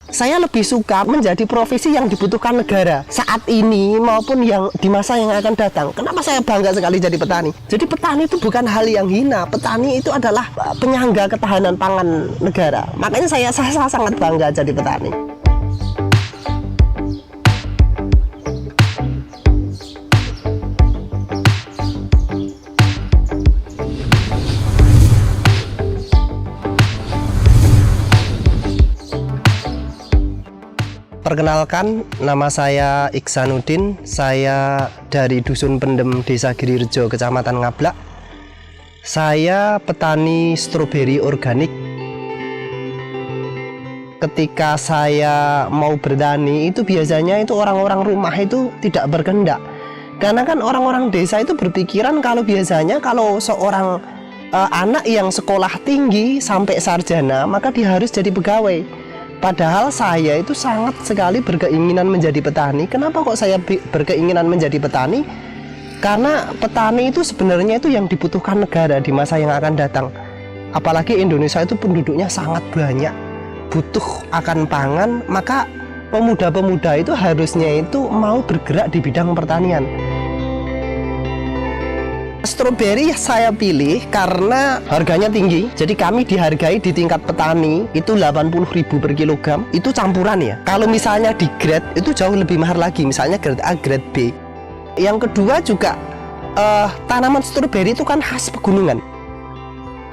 Saya lebih suka menjadi profesi yang dibutuhkan negara saat ini maupun yang di masa yang akan datang. Kenapa saya bangga sekali jadi petani? Jadi petani itu bukan hal yang hina. Petani itu adalah penyangga ketahanan pangan negara. Makanya saya sangat bangga jadi petani. Perkenalkan, nama saya Iksanuddin. Saya dari Dusun Pendem, Desa Girirejo, Kecamatan Ngablak. Saya petani stroberi organik. Ketika saya mau bertani, itu biasanya itu orang-orang rumah itu tidak berkehendak. Karena kan orang-orang desa itu berpikiran kalau biasanya kalau seorang anak yang sekolah tinggi sampai sarjana, maka dia harus jadi pegawai. Padahal saya itu sangat sekali berkeinginan menjadi petani. Kenapa kok saya berkeinginan menjadi petani? Karena petani itu sebenarnya itu yang dibutuhkan negara di masa yang akan datang. Apalagi Indonesia itu penduduknya sangat banyak, butuh akan pangan, maka pemuda-pemuda itu harusnya itu mau bergerak di bidang pertanian. Stroberi saya pilih karena harganya tinggi. Jadi kami dihargai di tingkat petani itu 80.000 per kilogram. Itu campuran ya. Kalau misalnya di grade itu jauh lebih mahal lagi. Misalnya grade A, grade B. Yang kedua juga tanaman stroberi itu kan khas pegunungan.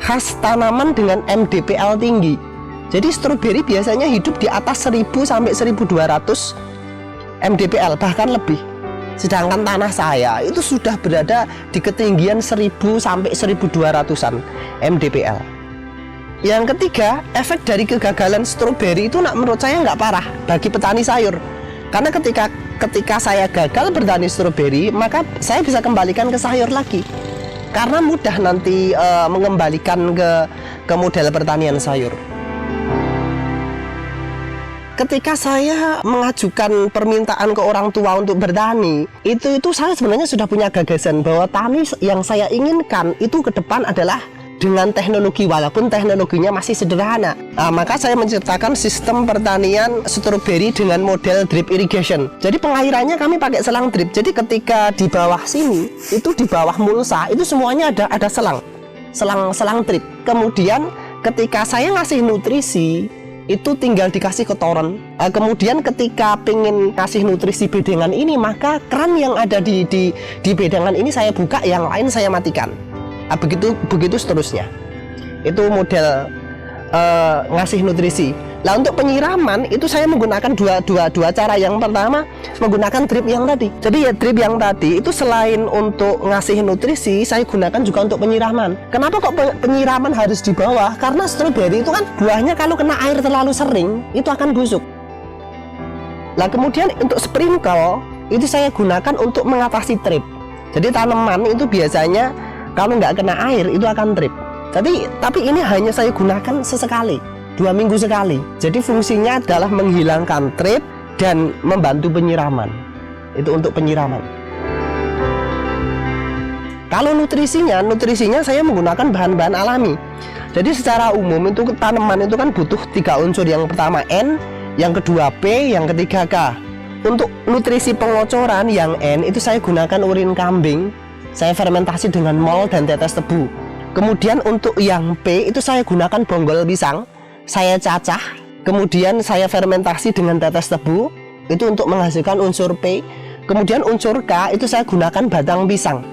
Khas tanaman dengan MDPL tinggi. Jadi stroberi biasanya hidup di atas 1000 sampai 1200 MDPL, bahkan lebih. Sedangkan tanah saya itu sudah berada di ketinggian 1000 sampai 1200-an MDPL. Yang ketiga, efek dari kegagalan stroberi itu menurut saya nggak parah bagi petani sayur. Karena ketika saya gagal bertani stroberi, maka saya bisa kembalikan ke sayur lagi. Karena mudah nanti mengembalikan ke model pertanian sayur. Ketika saya mengajukan permintaan ke orang tua untuk bertani, itu saya sebenarnya sudah punya gagasan bahwa tani yang saya inginkan itu ke depan adalah dengan teknologi, walaupun teknologinya masih sederhana. Maka saya menciptakan sistem pertanian stroberi dengan model drip irrigation. Jadi pengairannya kami pakai selang drip. Jadi ketika di bawah sini, itu di bawah mulsa, itu semuanya ada selang drip. Kemudian ketika saya ngasih nutrisi, itu tinggal dikasih ke toren. Kemudian ketika pengen kasih nutrisi bedengan ini, maka keran yang ada di bedengan ini saya buka, yang lain saya matikan. Begitu seterusnya. Itu model ngasih nutrisi. Lah untuk penyiraman itu saya menggunakan dua cara. Yang pertama menggunakan drip yang tadi. Jadi ya drip yang tadi itu selain untuk ngasih nutrisi, saya gunakan juga untuk penyiraman. Kenapa kok penyiraman harus di bawah? Karena stroberi itu kan buahnya kalau kena air terlalu sering itu akan busuk. Lah kemudian untuk sprinkle itu saya gunakan untuk mengatasi trip. Jadi tanaman itu biasanya kalau nggak kena air itu akan trip. Tapi ini hanya saya gunakan sesekali, 2 minggu sekali. Jadi fungsinya adalah menghilangkan trip dan membantu penyiraman. Itu untuk penyiraman. Kalau nutrisinya saya menggunakan bahan-bahan alami. Jadi secara umum itu tanaman itu kan butuh 3 unsur. Yang pertama N, yang kedua P, yang ketiga K. Untuk nutrisi pengocoran yang N itu saya gunakan urin kambing. Saya fermentasi dengan mol dan tetes tebu. Kemudian untuk yang P itu saya gunakan bonggol pisang. Saya cacah, kemudian saya fermentasi dengan tetes tebu. Itu untuk menghasilkan unsur P. Kemudian unsur K itu saya gunakan batang pisang.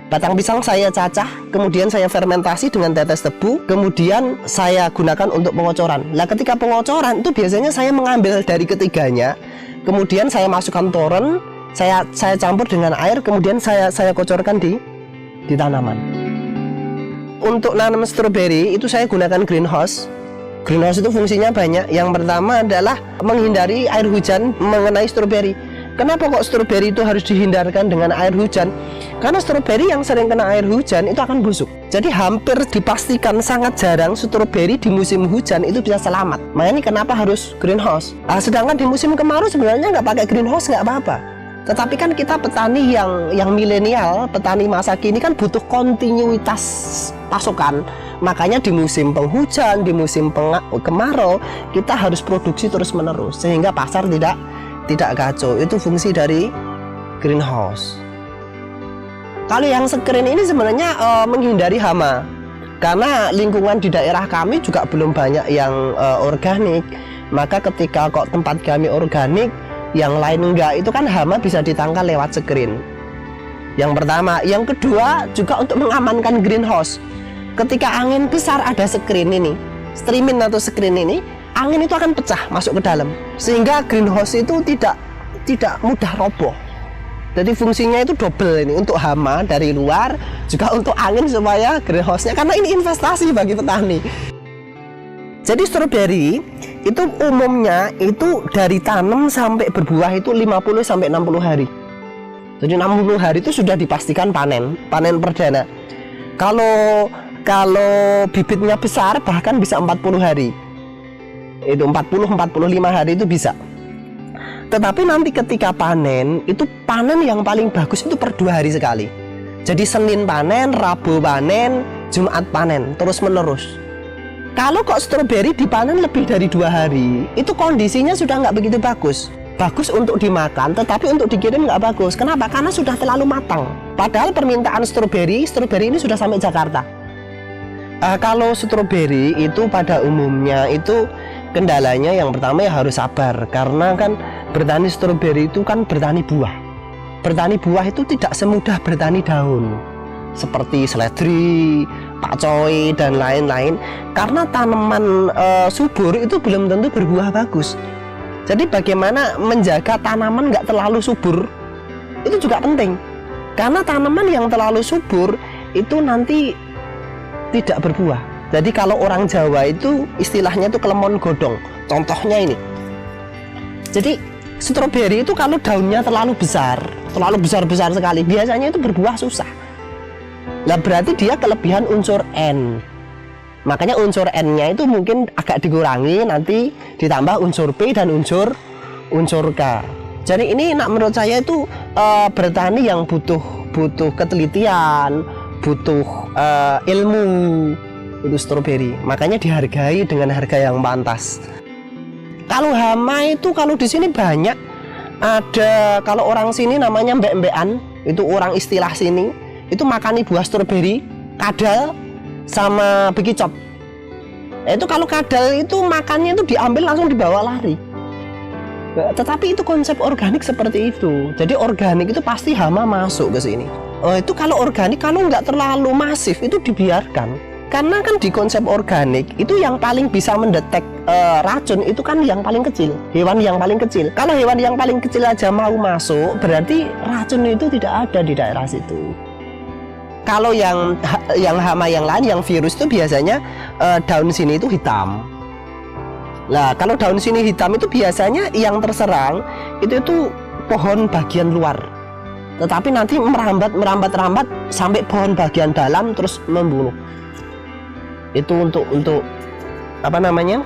Batang pisang saya cacah, kemudian saya fermentasi dengan tetes tebu. Kemudian saya gunakan untuk pengocoran. Nah ketika pengocoran itu biasanya saya mengambil dari ketiganya. Kemudian saya masukkan toren, saya campur dengan air, kemudian saya kocorkan di tanaman. Untuk nanam stroberi itu saya gunakan greenhouse. Greenhouse itu fungsinya banyak. Yang pertama adalah menghindari air hujan mengenai stroberi. Kenapa kok stroberi itu harus dihindarkan dengan air hujan? Karena stroberi yang sering kena air hujan itu akan busuk. Jadi hampir dipastikan sangat jarang stroberi di musim hujan itu bisa selamat. Makanya kenapa harus greenhouse? Sedangkan di musim kemarau sebenarnya nggak pakai greenhouse nggak apa-apa. Tetapi kan kita petani yang milenial, petani masa kini kan butuh kontinuitas pasokan, Makanya di musim penghujan, di musim kemarau, kita harus produksi terus-menerus sehingga pasar tidak kacau. Itu fungsi dari greenhouse. Kalau yang screen ini sebenarnya menghindari hama. Karena lingkungan di daerah kami juga belum banyak yang organik. Maka ketika kok tempat kami organik, yang lain enggak, itu kan hama bisa ditangkal lewat screen. Yang pertama. Yang kedua juga untuk mengamankan greenhouse. Ketika angin besar ada screen ini, streamin atau screen ini, angin itu akan pecah masuk ke dalam. Sehingga greenhouse itu tidak mudah roboh. Jadi fungsinya itu double ini, untuk hama dari luar, juga untuk angin supaya greenhouse-nya, karena ini investasi bagi petani. Jadi stroberi itu umumnya itu dari tanam sampai berbuah itu 50 sampai 60 hari. Jadi 60 hari itu sudah dipastikan panen perdana. Kalau bibitnya besar bahkan bisa 40 hari. Itu 40-45 hari itu bisa. Tetapi nanti ketika panen, itu panen yang paling bagus itu per 2 hari sekali. Jadi Senin panen, Rabu panen, Jumat panen, terus menerus. Kalau kok stroberi dipanen lebih dari 2 hari, itu kondisinya sudah nggak begitu bagus. Bagus untuk dimakan, tetapi untuk dikirim nggak bagus. Kenapa? Karena sudah terlalu matang. Padahal permintaan stroberi ini sudah sampai Jakarta. Kalau stroberi itu pada umumnya itu kendalanya yang pertama ya harus sabar, karena kan bertani stroberi itu kan bertani buah. Bertani buah itu tidak semudah bertani daun seperti seledri, pakcoy dan lain-lain, karena tanaman subur itu belum tentu berbuah bagus. Jadi bagaimana menjaga tanaman nggak terlalu subur itu juga penting, karena tanaman yang terlalu subur itu nanti tidak berbuah. Jadi kalau orang Jawa itu istilahnya itu kelemon godong. Contohnya ini. Jadi stroberi itu kalau daunnya terlalu besar sekali, biasanya itu berbuah susah. Nah berarti dia kelebihan unsur N. Makanya unsur N-nya itu mungkin agak dikurangi, nanti ditambah unsur P dan unsur K. Jadi ini menurut saya itu bertani yang butuh ketelitian, butuh ilmu itu stroberi. Makanya dihargai dengan harga yang pantas. Kalau hama itu kalau di sini banyak ada, kalau orang sini namanya mbek-mbekan, itu orang istilah sini, itu makani buah stroberi, kadal sama bekicot. Itu kalau kadal itu makannya itu diambil langsung dibawa lari. Tetapi itu konsep organik seperti itu. Jadi organik itu pasti hama masuk ke sini. Itu kalau organik, kalau nggak terlalu masif itu dibiarkan. Karena kan di konsep organik itu yang paling bisa mendetek racun itu kan yang paling kecil, hewan yang paling kecil. Kalau hewan yang paling kecil aja mau masuk, berarti racun itu tidak ada di daerah situ. Kalau yang hama yang lain, yang virus itu biasanya daun sini itu hitam. Nah, kalau daun sini hitam itu biasanya yang terserang itu pohon bagian luar. Tetapi nanti merambat sampai pohon bagian dalam terus membunuh. Itu untuk apa namanya?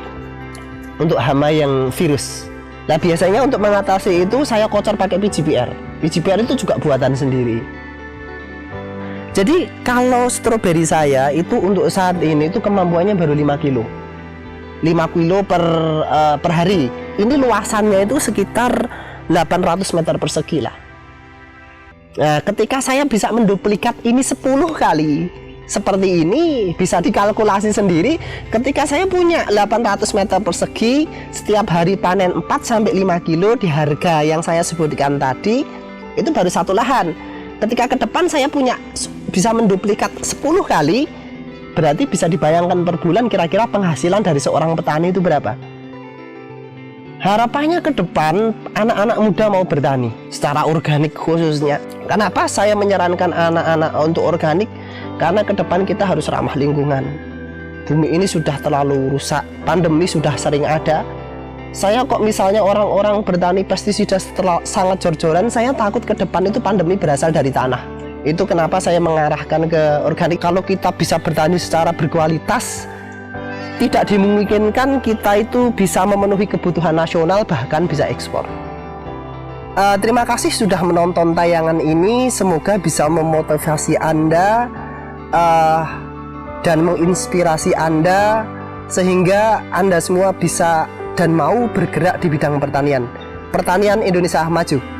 Untuk hama yang virus. Nah, biasanya untuk mengatasi itu saya kocor pakai PGPR. PGPR itu juga buatan sendiri. Jadi kalau stroberi saya itu untuk saat ini itu kemampuannya baru 5 kilo 5 kilo per hari. Ini luasannya itu sekitar 800 meter persegi lah. Nah, ketika saya bisa menduplikat ini 10 kali seperti ini, bisa dikalkulasi sendiri. Ketika saya punya 800 meter persegi, setiap hari panen 4-5 kilo di harga yang saya sebutkan tadi, itu baru satu lahan. Ketika ke depan saya bisa menduplikat 10 kali, berarti bisa dibayangkan per bulan kira-kira penghasilan dari seorang petani itu berapa. Harapannya ke depan anak-anak muda mau bertani secara organik khususnya. Kenapa saya menyarankan anak-anak untuk organik? Karena ke depan kita harus ramah lingkungan. Bumi ini sudah terlalu rusak, pandemi sudah sering ada. Saya kok misalnya orang-orang bertani pestisida sangat jor-joran, saya takut ke depan itu pandemi berasal dari tanah. Itu kenapa saya mengarahkan ke organik. Kalau kita bisa bertani secara berkualitas, tidak dimungkinkan kita itu bisa memenuhi kebutuhan nasional, bahkan bisa ekspor. Terima kasih sudah menonton tayangan ini. Semoga bisa memotivasi Anda dan menginspirasi Anda sehingga Anda semua bisa dan mau bergerak di bidang pertanian. Pertanian Indonesia maju.